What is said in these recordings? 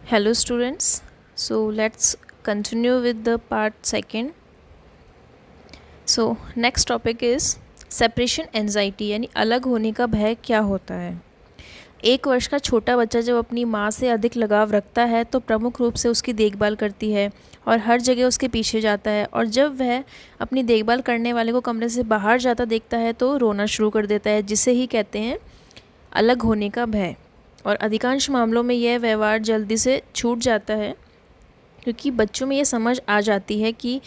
Hello students, so let's continue with the part second. So next topic is separation anxiety यानी अलग होने का भय क्या होता है। 1 वर्ष का छोटा बच्चा जब अपनी माँ से अधिक लगाव रखता है तो प्रमुख रूप से उसकी देखभाल करती है और हर जगह उसके पीछे जाता है, और जब वह अपनी देखभाल करने वाले को कमरे से बाहर जाता देखता है तो रोना शुरू कर देता है, जिसे ही कहते हैं अलग होने का भय। और अधिकांश मामलों में यह व्यवहार जल्दी से छूट जाता है क्योंकि बच्चों में ये समझ आ जाती है कि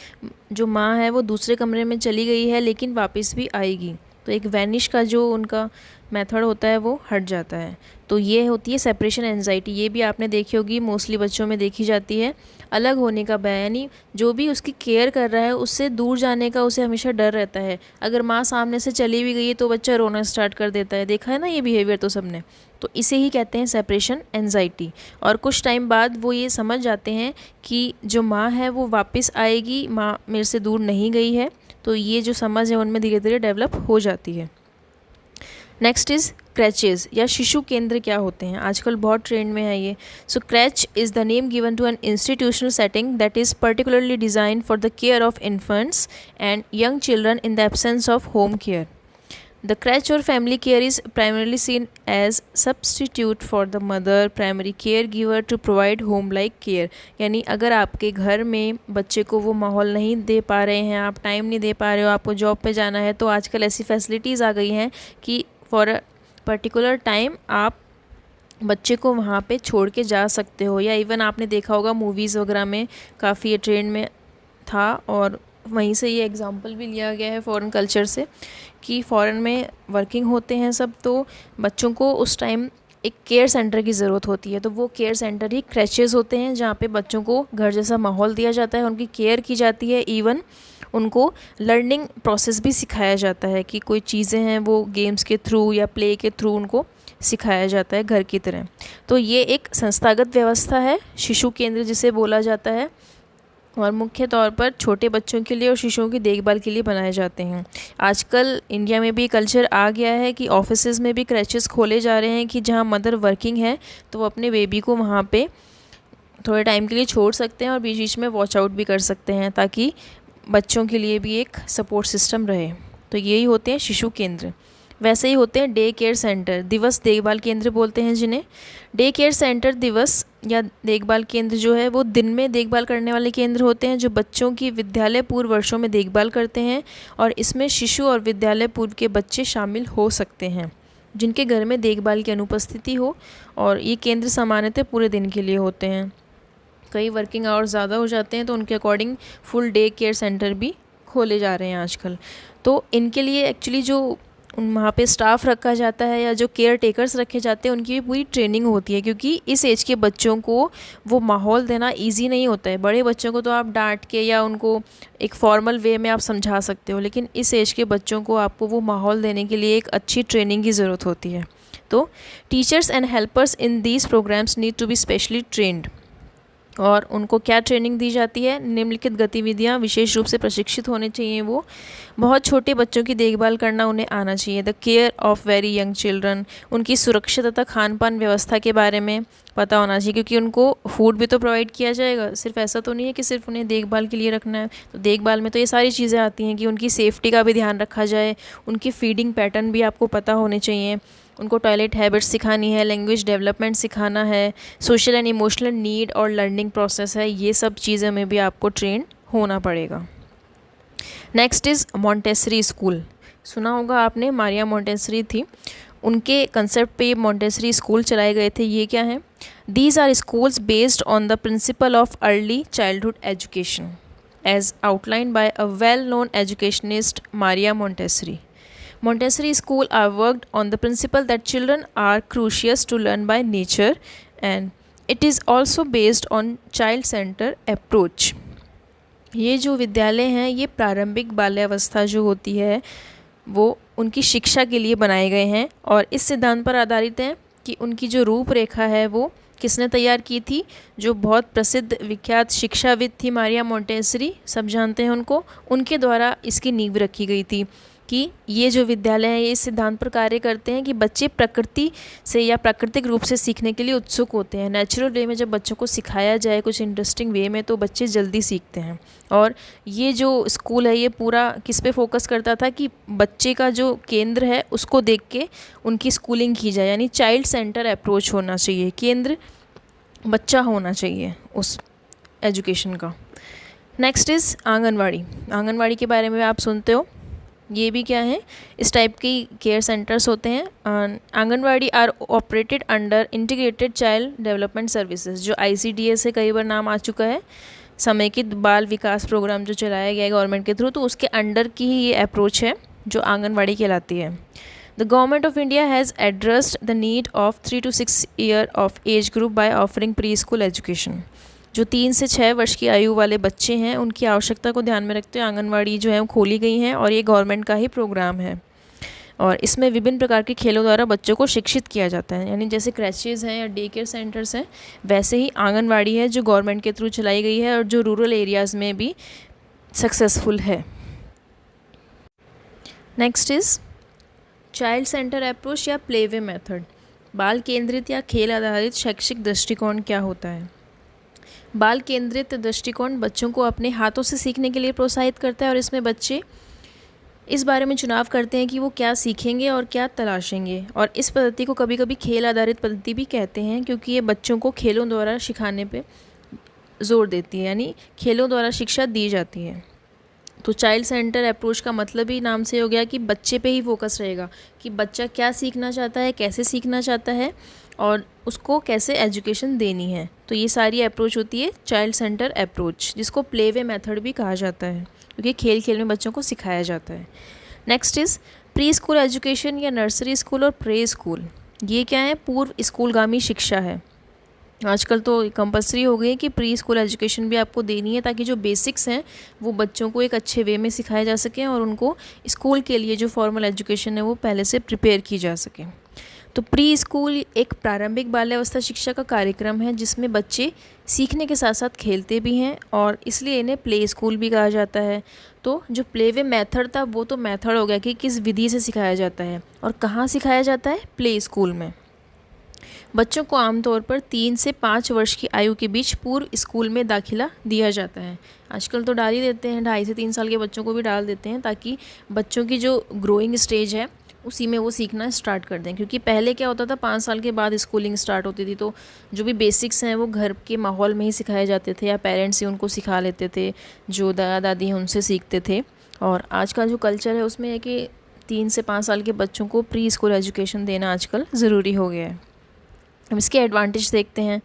जो माँ है वो दूसरे कमरे में चली गई है लेकिन वापस भी आएगी। तो एक वैनिश का जो उनका मेथड होता है वो हट जाता है। तो ये होती है सेपरेशन एंजाइटी। ये भी आपने देखी होगी, मोस्टली बच्चों में देखी जाती है। अलग होने का भय यानी जो भी उसकी केयर कर रहा है उससे दूर जाने का उसे हमेशा डर रहता है। अगर माँ सामने से चली भी गई है तो बच्चा रोना स्टार्ट कर देता है। देखा है ना ये बिहेवियर तो सबने। तो इसे ही कहते हैं सेपरेशन एंजाइटी। और कुछ टाइम बाद वो ये समझ जाते हैं कि जो माँ है वो वापस आएगी, माँ मेरे से दूर नहीं गई है। तो ये जो समझ है उनमें धीरे धीरे डेवलप हो जाती है। नेक्स्ट इज़ क्रैचेज़ या शिशु केंद्र क्या होते हैं, आजकल बहुत ट्रेंड में है ये। So creche is the name given to an institutional setting that is particularly designed for the care of infants and young children in the absence of home care. The crèche or family care is primarily seen as substitute for the mother primary caregiver to provide home-like care। यानी अगर आपके घर में बच्चे को वो माहौल नहीं दे पा रहे हैं, आप टाइम नहीं दे पा रहे हो, आपको जॉब पे जाना है, तो आजकल ऐसी फैसिलिटीज़ आ गई हैं कि फॉर अ पर्टिकुलर टाइम आप बच्चे को वहाँ पे छोड़ के जा सकते हो। या इवन आपने देखा होगा मूवीज़ वगैरह में काफ़ी ये ट्रेंड में था, और वहीं से ये एग्ज़ाम्पल भी लिया गया है फ़ॉरेन कल्चर से कि फ़ॉरेन में वर्किंग होते हैं सब, तो बच्चों को उस टाइम एक केयर सेंटर की ज़रूरत होती है। तो वो केयर सेंटर ही क्रैचेज़ होते हैं जहाँ पे बच्चों को घर जैसा माहौल दिया जाता है, उनकी केयर की जाती है। इवन उनको लर्निंग प्रोसेस भी सिखाया जाता है कि कोई चीज़ें हैं वो गेम्स के थ्रू या प्ले के थ्रू उनको सिखाया जाता है घर की तरह। तो ये एक संस्थागत व्यवस्था है शिशु केंद्र जिसे बोला जाता है, और मुख्य तौर पर छोटे बच्चों के लिए और शिशुओं की देखभाल के लिए बनाए जाते हैं। आजकल इंडिया में भी कल्चर आ गया है कि ऑफिसेज में भी क्रैचेस खोले जा रहे हैं कि जहां मदर वर्किंग है तो वो अपने बेबी को वहां पे थोड़े टाइम के लिए छोड़ सकते हैं और बीच बीच में वॉच आउट भी कर सकते हैं, ताकि बच्चों के लिए भी एक सपोर्ट सिस्टम रहे। तो यही होते हैं शिशु केंद्र। वैसे ही होते हैं डे केयर सेंटर, दिवस देखभाल केंद्र बोलते हैं जिन्हें। डे केयर सेंटर दिवस या देखभाल केंद्र जो है वो दिन में देखभाल करने वाले केंद्र होते हैं जो बच्चों की विद्यालय पूर्व वर्षों में देखभाल करते हैं, और इसमें शिशु और विद्यालय पूर्व के बच्चे शामिल हो सकते हैं जिनके घर में देखभाल की अनुपस्थिति हो। और ये केंद्र सामान्यतः पूरे दिन के लिए होते हैं। कई वर्किंग आवर्स ज़्यादा हो जाते हैं तो उनके according full day care centre भी खोले जा रहे हैं आजकल। तो इनके लिए एक्चुअली जो वहाँ पे स्टाफ रखा जाता है या जो केयर टेकर्स रखे जाते हैं उनकी भी पूरी ट्रेनिंग होती है, क्योंकि इस एज के बच्चों को वो माहौल देना इजी नहीं होता है। बड़े बच्चों को तो आप डांट के या उनको एक फॉर्मल वे में आप समझा सकते हो, लेकिन इस एज के बच्चों को आपको वो माहौल देने के लिए एक अच्छी ट्रेनिंग की ज़रूरत होती है। तो teachers and helpers in these programs need to be specially trained. और उनको क्या ट्रेनिंग दी जाती है, निम्नलिखित गतिविधियाँ विशेष रूप से प्रशिक्षित होने चाहिए। वो बहुत छोटे बच्चों की देखभाल करना उन्हें आना चाहिए। The care of very young children, उनकी सुरक्षा तथा खान पान व्यवस्था के बारे में पता होना चाहिए, क्योंकि उनको फूड भी तो प्रोवाइड किया जाएगा। सिर्फ ऐसा तो नहीं है कि सिर्फ उन्हें देखभाल के लिए रखना है। तो देखभाल में तो ये सारी चीज़ें आती हैं कि उनकी सेफ्टी का भी ध्यान रखा जाए, उनकी फीडिंग पैटर्न भी आपको पता होने चाहिए, उनको टॉयलेट हैबिट्स सिखानी है, लैंग्वेज डेवलपमेंट सिखाना है, सोशल एंड इमोशनल नीड और लर्निंग प्रोसेस है, ये सब चीज़ें में भी आपको ट्रेन होना पड़ेगा। Next is Montessori school. सुना होगा आपने, मारिया मॉन्टेसरी थी, उनके कंसेप्ट पे मॉन्टेसरी स्कूल चलाए गए थे। ये क्या है? These are schools based on the principle of early childhood education as outlined by a well known educationist Maria Montessori. Montessori school are worked on the principle that children are curious to learn by nature, and it is also based on child-centered approach। ये जो विद्यालय हैं ये प्रारंभिक बाल्यावस्था जो होती है वो उनकी शिक्षा के लिए बनाए गए हैं, और इस सिद्धांत पर आधारित हैं कि उनकी जो रूपरेखा है वो किसने तैयार की थी? जो बहुत प्रसिद्ध विख्यात शिक्षाविद थी मारिया मॉन्टेसरी, सब जानते हैं उनको, उनके द्वारा इसकी नींव रखी गई थी कि ये जो विद्यालय है ये इस सिद्धांत पर कार्य करते हैं कि बच्चे प्रकृति से या प्राकृतिक रूप से सीखने के लिए उत्सुक होते हैं। नेचुरल वे में जब बच्चों को सिखाया जाए कुछ इंटरेस्टिंग वे में तो बच्चे जल्दी सीखते हैं। और ये जो स्कूल है ये पूरा किस पे फोकस करता था कि बच्चे का जो केंद्र है उसको देख के उनकी स्कूलिंग की जाए, यानी चाइल्ड सेंटर अप्रोच होना चाहिए, केंद्र बच्चा होना चाहिए उस एजुकेशन का। Next is anganwadi. आंगनवाड़ी के बारे में आप सुनते हो, ये भी क्या है, इस टाइप की केयर सेंटर्स होते हैं। Anganwadi are operated under integrated child development services, जो ICDS से कई बार नाम आ चुका है, समेकित बाल विकास प्रोग्राम जो चलाया गया है गवर्नमेंट के थ्रू, तो उसके अंडर की ही ये अप्रोच है जो आंगनवाड़ी कहलाती है। The government of India has addressed the need of 3 to 6 year of age group by offering pre school education. जो 3 से 6 वर्ष की आयु वाले बच्चे हैं उनकी आवश्यकता को ध्यान में रखते हुए आंगनवाड़ी जो है वो खोली गई हैं और ये गवर्नमेंट का ही प्रोग्राम है। और इसमें विभिन्न प्रकार के खेलों द्वारा बच्चों को शिक्षित किया जाता है, यानी जैसे क्रैचेज़ हैं या डे केयर सेंटर्स हैं वैसे ही आंगनवाड़ी है जो गवर्नमेंट के थ्रू चलाई गई है और जो रूरल एरियाज़ में भी सक्सेसफुल है। Next is child centre approach या प्लेवे मेथड। बाल केंद्रित या खेल आधारित शैक्षिक दृष्टिकोण क्या होता है? बाल केंद्रित दृष्टिकोण बच्चों को अपने हाथों से सीखने के लिए प्रोत्साहित करता है और इसमें बच्चे इस बारे में चुनाव करते हैं कि वो क्या सीखेंगे और क्या तलाशेंगे। और इस पद्धति को कभी कभी खेल आधारित पद्धति भी कहते हैं क्योंकि ये बच्चों को खेलों द्वारा सिखाने पे जोर देती है, यानी खेलों द्वारा शिक्षा दी जाती है। तो चाइल्ड सेंटर अप्रोच का मतलब ही नाम से हो गया कि बच्चे पे ही फोकस रहेगा कि बच्चा क्या सीखना चाहता है, कैसे सीखना चाहता है और उसको कैसे एजुकेशन देनी है। तो ये सारी अप्रोच होती है चाइल्ड सेंटर अप्रोच, जिसको प्लेवे मेथड भी कहा जाता है क्योंकि खेल खेल में बच्चों को सिखाया जाता है। Next is pre school education या नर्सरी स्कूल और प्रे स्कूल। ये क्या है? पूर्व स्कूलगामी शिक्षा है। आजकल तो कंपलसरी हो गई है कि प्री स्कूल एजुकेशन भी आपको देनी है ताकि जो बेसिक्स हैं वो बच्चों को एक अच्छे वे में सिखाए जा सकें और उनको स्कूल के लिए जो फॉर्मल एजुकेशन है वो पहले से प्रिपेयर की जा सके। तो प्री स्कूल एक प्रारंभिक बाल्यावस्था शिक्षा का कार्यक्रम है जिसमें बच्चे सीखने के साथ साथ खेलते भी हैं और इसलिए इन्हें प्ले स्कूल भी कहा जाता है। तो जो प्लेवे मेथड था वो तो मेथड हो गया कि किस विधि से सिखाया जाता है और कहाँ सिखाया जाता है, प्ले स्कूल में। बच्चों को आमतौर पर 3 से 5 वर्ष की आयु के बीच पूर्व स्कूल में दाखिला दिया जाता है। आजकल तो डाल ही देते हैं, 2.5 से 3 साल के बच्चों को भी डाल देते हैं ताकि बच्चों की जो ग्रोइंग स्टेज है उसी में वो सीखना स्टार्ट कर दें। क्योंकि पहले क्या होता था, 5 साल के बाद स्कूलिंग स्टार्ट होती थी, तो जो भी बेसिक्स हैं वो घर के माहौल में ही सिखाए जाते थे या पेरेंट्स ही उनको सिखा लेते थे, जो दादा दादी हैं उनसे सीखते थे। और आज का जो कल्चर है उसमें है कि 3 से 5 साल के बच्चों को प्री स्कूल एजुकेशन देना आजकल ज़रूरी हो गया है। अब इसके एडवांटेज देखते हैं।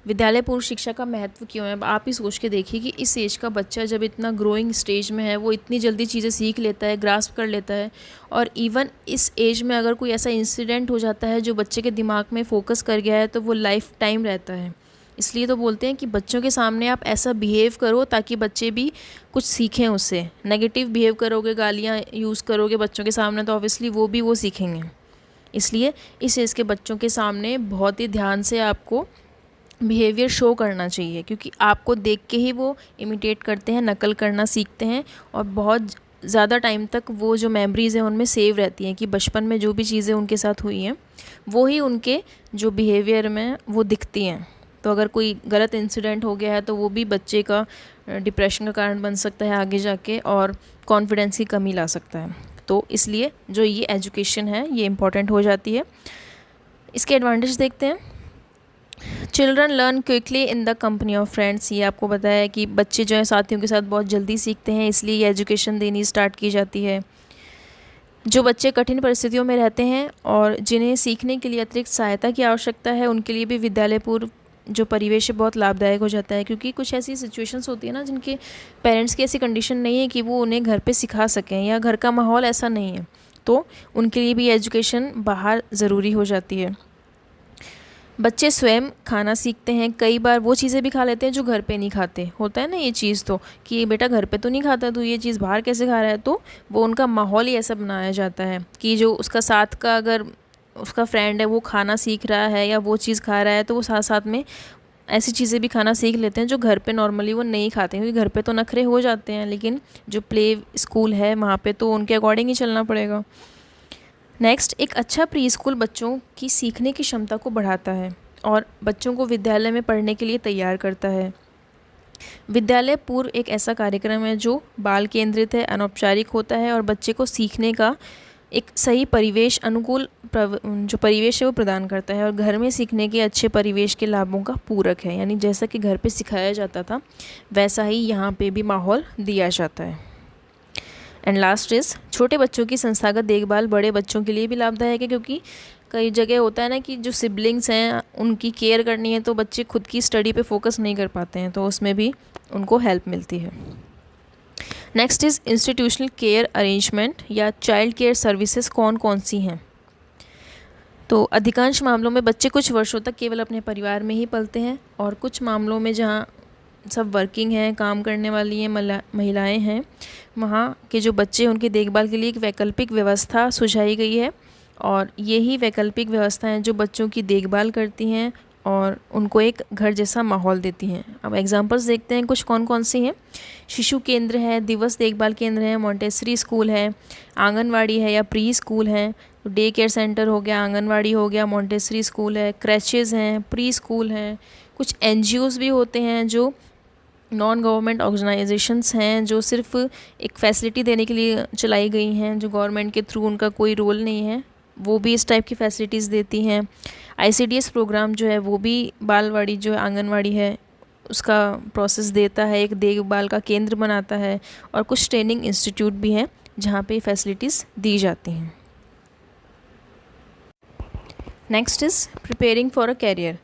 विद्यालय पूर्व शिक्षा का महत्व क्यों है? अब आप ही सोच के देखिए कि इस एज का बच्चा जब इतना ग्रोइंग स्टेज में है वो इतनी जल्दी चीज़ें सीख लेता है, ग्रास्प कर लेता है। और इवन इस एज में अगर कोई ऐसा इंसिडेंट हो जाता है जो बच्चे के दिमाग में फोकस कर गया है तो वो लाइफ टाइम रहता है। इसलिए तो बोलते हैं कि बच्चों के सामने आप ऐसा बिहेव करो ताकि बच्चे भी कुछ सीखें उससे। नेगेटिव बिहेव करोगे, गालियाँ यूज़ करोगे बच्चों के सामने तो ऑब्वियसली वो भी वो सीखेंगे। इसलिए इस एज के बच्चों के सामने बहुत ही ध्यान से आपको बिहेवियर शो करना चाहिए क्योंकि आपको देख के ही वो इमिटेट करते हैं, नकल करना सीखते हैं और बहुत ज़्यादा टाइम तक वो जो मेमोरीज़ हैं उनमें सेव रहती हैं कि बचपन में जो भी चीज़ें उनके साथ हुई हैं वो ही उनके जो बिहेवियर में वो दिखती हैं। तो अगर कोई गलत इंसिडेंट हो गया है तो वो भी बच्चे का डिप्रेशन का कारण बन सकता है आगे जाके और कॉन्फिडेंस की कमी ला सकता है। तो इसलिए जो ये एजुकेशन है ये इम्पॉर्टेंट हो जाती है। इसके एडवांटेज देखते हैं। Children learn quickly in the company of friends. ये आपको बताया है कि बच्चे जो हैं साथियों के साथ बहुत जल्दी सीखते हैं, इसलिए ये एजुकेशन देनी स्टार्ट की जाती है। जो बच्चे कठिन परिस्थितियों में रहते हैं और जिन्हें सीखने के लिए अतिरिक्त सहायता की आवश्यकता है उनके लिए भी विद्यालय पूर्व जो परिवेश है बहुत लाभदायक हो जाता है क्योंकि कुछ ऐसी सिचुएशंस होती है ना जिनके पेरेंट्स की ऐसी कंडीशन नहीं है कि वो उन्हें घर पे सिखा सकें या घर का माहौल ऐसा नहीं है, तो उनके लिए भी एजुकेशन बाहर ज़रूरी हो जाती है। बच्चे स्वयं खाना सीखते हैं, कई बार वो चीज़ें भी खा लेते हैं जो घर पे नहीं खाते। होता है ना ये चीज़ तो कि बेटा घर पे तो नहीं खाता, तो ये चीज़ बाहर कैसे खा रहा है। तो वो उनका माहौल ही ऐसा बनाया जाता है कि जो उसका साथ का अगर उसका फ्रेंड है वो खाना सीख रहा है या वो चीज़ खा रहा है तो वो साथ साथ में ऐसी चीज़ें भी खाना सीख लेते हैं जो घर पे नॉर्मली वो नहीं खाते हैं, क्योंकि घर पे तो नखरे हो जाते हैं, लेकिन जो प्ले स्कूल है वहाँ पे तो उनके अकॉर्डिंग ही चलना पड़ेगा। नेक्स्ट, एक अच्छा प्री स्कूल बच्चों की सीखने की क्षमता को बढ़ाता है और बच्चों को विद्यालय में पढ़ने के लिए तैयार करता है। विद्यालय पूर्व एक ऐसा कार्यक्रम है जो बाल केंद्रित है, अनौपचारिक होता है और बच्चे को सीखने का एक सही परिवेश, अनुकूल जो परिवेश है वो प्रदान करता है, और घर में सीखने के अच्छे परिवेश के लाभों का पूरक है। यानी जैसा कि घर पे सिखाया जाता था वैसा ही यहाँ पे भी माहौल दिया जाता है। एंड लास्ट इज़, छोटे बच्चों की संस्थागत देखभाल बड़े बच्चों के लिए भी लाभदायक है, क्योंकि कई जगह होता है ना कि जो सिबलिंग्स हैं उनकी केयर करनी है तो बच्चे खुद की स्टडी पे फोकस नहीं कर पाते हैं, तो उसमें भी उनको हेल्प मिलती है। Next is institutional care arrangement या चाइल्ड केयर सर्विसेज कौन कौन सी हैं। तो अधिकांश मामलों में बच्चे कुछ वर्षों तक केवल अपने परिवार में ही पलते हैं, और कुछ मामलों में जहाँ सब वर्किंग हैं, काम करने वाली हैं, महिलाएं हैं, वहाँ के जो बच्चे हैं उनकी देखभाल के लिए एक वैकल्पिक व्यवस्था सुझाई गई है, और यही वैकल्पिक व्यवस्थाएं जो बच्चों की देखभाल करती हैं और उनको एक घर जैसा माहौल देती हैं। अब एग्जांपल्स देखते हैं कुछ कौन कौन सी हैं। शिशु केंद्र है, दिवस देखभाल केंद्र है, मॉन्टेसरी स्कूल है, आंगनवाड़ी है या प्री स्कूल है, डे केयर सेंटर हो गया, आंगनवाड़ी हो गया, मॉन्टेसरी स्कूल है, क्रैचेज़ हैं, प्री स्कूल हैं। कुछ NGOs भी होते हैं जो नॉन गवर्नमेंट ऑर्गेनाइजेशंस हैं, जो सिर्फ एक फैसिलिटी देने के लिए चलाई गई हैं, जो गवर्नमेंट के थ्रू उनका कोई रोल नहीं है, वो भी इस टाइप की फैसिलिटीज़ देती हैं। ICDS प्रोग्राम जो है वो भी बालवाड़ी जो है, आंगनवाड़ी है, उसका प्रोसेस देता है, एक देखभाल का केंद्र बनाता है, और कुछ ट्रेनिंग इंस्टीट्यूट भी हैं जहाँ पे फैसिलिटीज़ दी जाती हैं। Next is preparing for a career.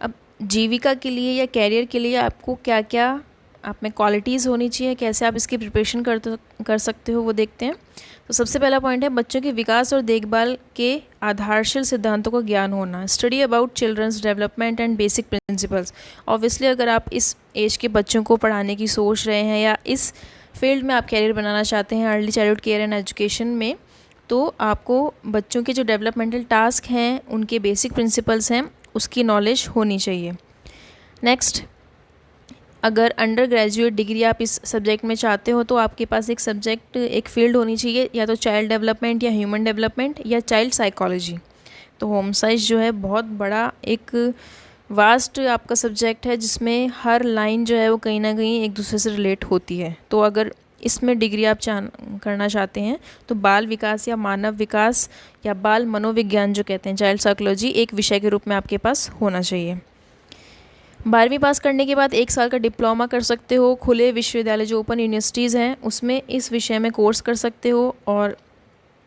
अब जीविका के लिए या कैरियर के लिए आपको क्या क्या आप में क्वालिटीज़ होनी चाहिए, कैसे आप इसकी प्रिपरेशन कर सकते हो, वो देखते हैं। तो सबसे पहला पॉइंट है बच्चों के विकास और देखभाल के आधारशील सिद्धांतों का ज्ञान होना। Study about childrens development and basic principles. Obviously अगर आप इस एज के बच्चों को पढ़ाने की सोच रहे हैं या इस फील्ड में आप कैरियर बनाना चाहते हैं, early childhood care and education में, तो आपको बच्चों के जो डेवलपमेंटल टास्क हैं, उनके बेसिक प्रिंसिपल्स हैं, उसकी नॉलेज होनी चाहिए। नेक्स्ट, अगर अंडर ग्रेजुएट डिग्री आप इस सब्जेक्ट में चाहते हो तो आपके पास एक सब्जेक्ट, एक फील्ड होनी चाहिए, या तो चाइल्ड डेवलपमेंट या ह्यूमन डेवलपमेंट या चाइल्ड साइकोलॉजी। तो होम साइंस जो है बहुत बड़ा एक वास्ट आपका सब्जेक्ट है, जिसमें हर लाइन जो है वो कहीं ना कहीं एक दूसरे से रिलेट होती है। तो अगर इसमें डिग्री आप करना चाहते हैं तो बाल विकास या मानव विकास या बाल मनोविज्ञान जो कहते हैं, चाइल्ड साइकोलॉजी, एक विषय के रूप में आपके पास होना चाहिए। 12वीं पास करने के बाद 1 साल का डिप्लोमा कर सकते हो। खुले विश्वविद्यालय जो ओपन यूनिवर्सिटीज़ हैं उसमें इस विषय में कोर्स कर सकते हो, और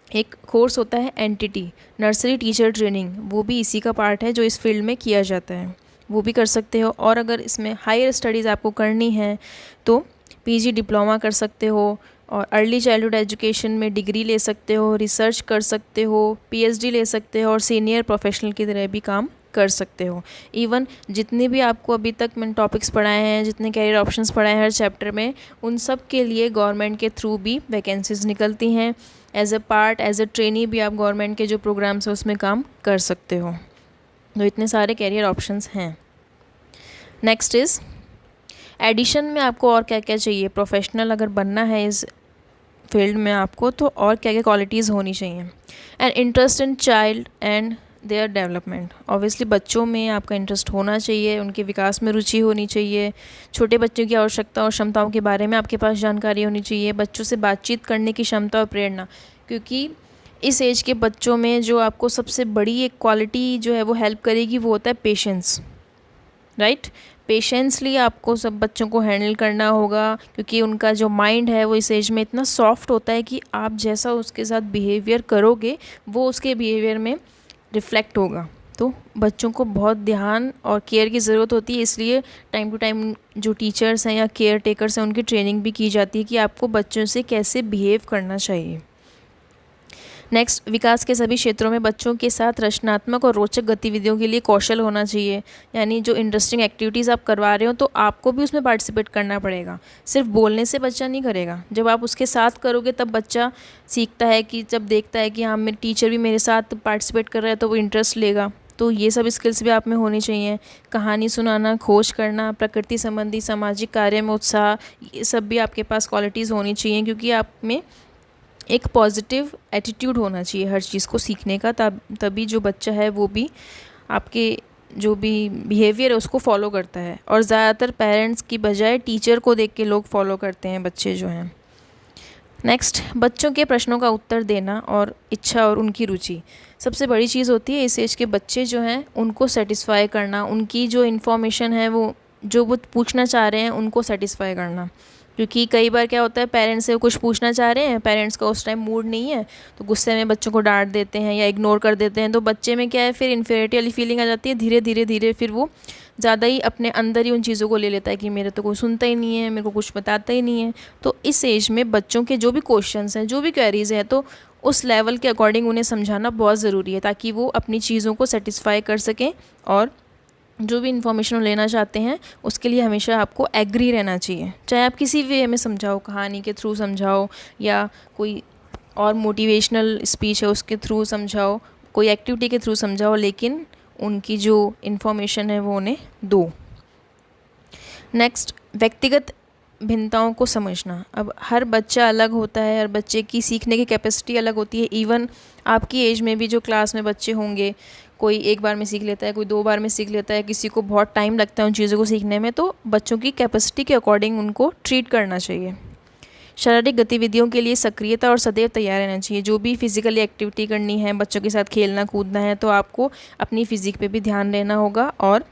एक कोर्स होता है NTT, नर्सरी टीचर ट्रेनिंग, वो भी इसी का पार्ट है जो इस फील्ड में किया जाता है, वो भी कर सकते हो। और अगर इसमें हायर स्टडीज़ आपको करनी है तो PG डिप्लोमा कर सकते हो, और अर्ली चाइल्डहुड एजुकेशन में डिग्री ले सकते हो, रिसर्च कर सकते हो, PhD ले सकते हो, और सीनियर प्रोफेशनल की तरह भी काम कर सकते हो। इवन जितने भी आपको अभी तक मैंने टॉपिक्स पढ़ाए हैं, जितने कैरियर ऑप्शंस पढ़ाए हैं हर चैप्टर में, उन सब के लिए गवर्नमेंट के थ्रू भी वैकेंसीज निकलती हैं। एज अ ट्रेनी भी आप गवर्नमेंट के जो प्रोग्राम्स हैं उसमें काम कर सकते हो। तो इतने सारे कैरियर ऑप्शंस हैं। नेक्स्ट इज़ एडिशन में आपको और क्या क्या चाहिए, प्रोफेशनल अगर बनना है इस फील्ड में आपको, तो और क्या क्या क्वालिटीज़ होनी चाहिए। And interest in child and their development. Obviously बच्चों में आपका इंटरेस्ट होना चाहिए, उनके विकास में रुचि होनी चाहिए, छोटे बच्चों की आवश्यकता और क्षमताओं के बारे में आपके पास जानकारी होनी चाहिए, बच्चों से बातचीत करने की क्षमता और प्रेरणा, क्योंकि इस एज के बच्चों में जो आपको सबसे बड़ी एक क्वालिटी जो है वो हेल्प करेगी वो होता है पेशेंस, राइट। पेशेंसली आपको सब बच्चों को हैंडल करना होगा, क्योंकि उनका जो माइंड है वो इस एज में इतना सॉफ्ट होता है कि आप जैसा उसके साथ बिहेवियर करोगे वो उसके बिहेवियर में रिफ्लेक्ट होगा। तो बच्चों को बहुत ध्यान और केयर की ज़रूरत होती है, इसलिए टाइम टू टाइम जो टीचर्स हैं या केयर टेकर्स हैं उनकी ट्रेनिंग भी की जाती है कि आपको बच्चों से कैसे बिहेव करना चाहिए। नेक्स्ट, विकास के सभी क्षेत्रों में बच्चों के साथ रचनात्मक और रोचक गतिविधियों के लिए कौशल होना चाहिए। यानी जो इंटरेस्टिंग एक्टिविटीज़ आप करवा रहे हो तो आपको भी उसमें पार्टिसिपेट करना पड़ेगा, सिर्फ बोलने से बच्चा नहीं करेगा। जब आप उसके साथ करोगे तब बच्चा सीखता है, कि जब देखता है कि हाँ मेरे टीचर भी मेरे साथ पार्टिसिपेट कर रहा है तो वो इंटरेस्ट लेगा। तो ये सब स्किल्स भी आप में होनी चाहिए। कहानी सुनाना, खोज करना, प्रकृति संबंधी सामाजिक कार्य में उत्साह, ये सब भी आपके पास क्वालिटीज़ होनी चाहिए, क्योंकि आप में एक पॉजिटिव एटीट्यूड होना चाहिए हर चीज़ को सीखने का। तभी जो बच्चा है वो भी आपके जो भी बिहेवियर है उसको फॉलो करता है। और ज़्यादातर पेरेंट्स की बजाय टीचर को देख के लोग फॉलो करते हैं बच्चे जो हैं। नेक्स्ट, बच्चों के प्रश्नों का उत्तर देना और इच्छा और उनकी रुचि सबसे बड़ी चीज़ होती है। इस एज के बच्चे जो हैं उनको सेटिस्फाई करना, उनकी जो इन्फॉर्मेशन है वो जो वो पूछना चाह रहे हैं उनको सेटिस्फाई करना। क्योंकि कई बार क्या होता है, पेरेंट्स से कुछ पूछना चाह रहे हैं, पेरेंट्स का उस टाइम मूड नहीं है, तो गुस्से में बच्चों को डांट देते हैं या इग्नोर कर देते हैं। तो बच्चे में क्या है, फिर इन्फीरियरिटी वाली फीलिंग आ जाती है। धीरे धीरे धीरे फिर वो ज़्यादा ही अपने अंदर ही उन चीज़ों को ले लेता है कि मेरे तो कोई सुनता ही नहीं है, मेरे को कुछ बताता ही नहीं है। तो इस एज में बच्चों के जो भी क्वेश्चंस हैं, जो भी क्वेरीज़ हैं, तो उस लेवल के अकॉर्डिंग उन्हें समझाना बहुत ज़रूरी है, ताकि वो अपनी चीज़ों को सेटिस्फाई कर सकें। और जो भी इन्फॉर्मेशन लेना चाहते हैं उसके लिए हमेशा आपको एग्री रहना चाहिए। चाहे आप किसी वे में समझाओ, कहानी के थ्रू समझाओ या कोई और मोटिवेशनल स्पीच है उसके थ्रू समझाओ, कोई एक्टिविटी के थ्रू समझाओ, लेकिन उनकी जो इन्फॉर्मेशन है वो उन्हें दो। नेक्स्ट, व्यक्तिगत भिन्नताओं को समझना। अब हर बच्चा अलग होता है, हर बच्चे की सीखने की कैपेसिटी अलग होती है। इवन आपकी एज में भी जो क्लास में बच्चे होंगे, कोई एक बार में सीख लेता है, कोई 2 बार में सीख लेता है, किसी को बहुत टाइम लगता है उन चीज़ों को सीखने में। तो बच्चों की कैपेसिटी के अकॉर्डिंग उनको ट्रीट करना चाहिए। शारीरिक गतिविधियों के लिए सक्रियता और सदैव तैयार रहना चाहिए। जो भी फिज़िकली एक्टिविटी करनी है, बच्चों के साथ खेलना कूदना है, तो आपको अपनी फ़िज़िक पे भी ध्यान देना होगा और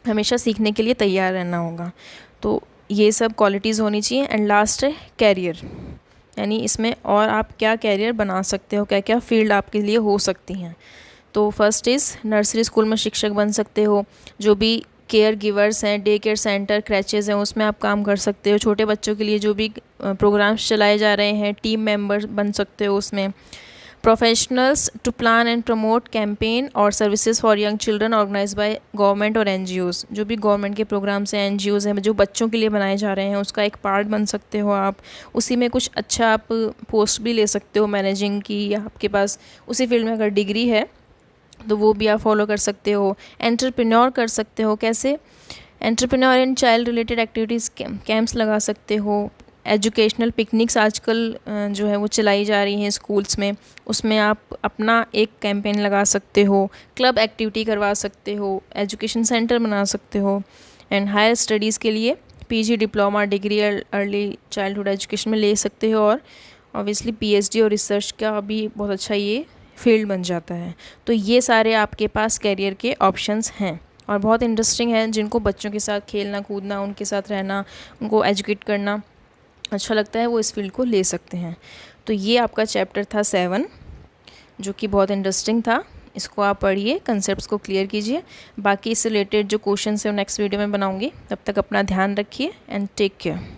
हमेशा सीखने के लिए तैयार रहना होगा। तो ये सब क्वालिटीज़ होनी चाहिए। एंड लास्ट है कैरियर, यानी इसमें और आप क्या कैरियर बना सकते हो, क्या क्या फील्ड आपके लिए हो सकती हैं। तो फर्स्ट इज़ नर्सरी स्कूल में शिक्षक बन सकते हो। जो भी केयर गिवर्स हैं, डे केयर सेंटर, क्रैचेज़ हैं, उसमें आप काम कर सकते हो। छोटे बच्चों के लिए जो भी प्रोग्राम्स चलाए जा रहे हैं, टीम मेंबर बन सकते हो उसमें। Professionals to plan and promote campaign और services for young children organise by government और एनजीओज़। जो भी गवर्नमेंट के प्रोग्राम्स हैं, एनजीओज़ हैं, जो बच्चों के लिए बनाए जा रहे हैं, उसका एक पार्ट बन सकते हो आप। उसी में कुछ अच्छा आप पोस्ट भी ले सकते हो मैनेजिंग की, या आपके पास उसी फील्ड में अगर डिग्री है तो वो भी आप फॉलो कर सकते हो। एंटरप्रेन्योर कर सकते हो। कैसे? Entrepreneur in child related activities camps लगा सकते हो। एजुकेशनल पिकनिक्स आजकल जो है वो चलाई जा रही हैं स्कूल्स में, उसमें आप अपना एक कैंपेन लगा सकते हो। क्लब एक्टिविटी करवा सकते हो, एजुकेशन सेंटर बना सकते हो। एंड हायर स्टडीज़ के लिए PG, diploma, degree early childhood education में ले सकते हो। और ऑब्वियसली पीएचडी और रिसर्च का भी बहुत अच्छा ये फील्ड बन जाता है। तो ये सारे आपके पास करियर के ऑप्शंस हैं और बहुत इंटरेस्टिंग है। जिनको बच्चों के साथ खेलना कूदना, उनके साथ रहना, उनको एजुकेट करना अच्छा लगता है, वो इस फील्ड को ले सकते हैं। तो ये आपका चैप्टर था 7, जो कि बहुत इंटरेस्टिंग था। इसको आप पढ़िए, कंसेप्ट्स को क्लियर कीजिए। बाकी इससे रिलेटेड जो क्वेश्चन है वो नेक्स्ट वीडियो में बनाऊंगी। तब तक अपना ध्यान रखिए एंड टेक केयर।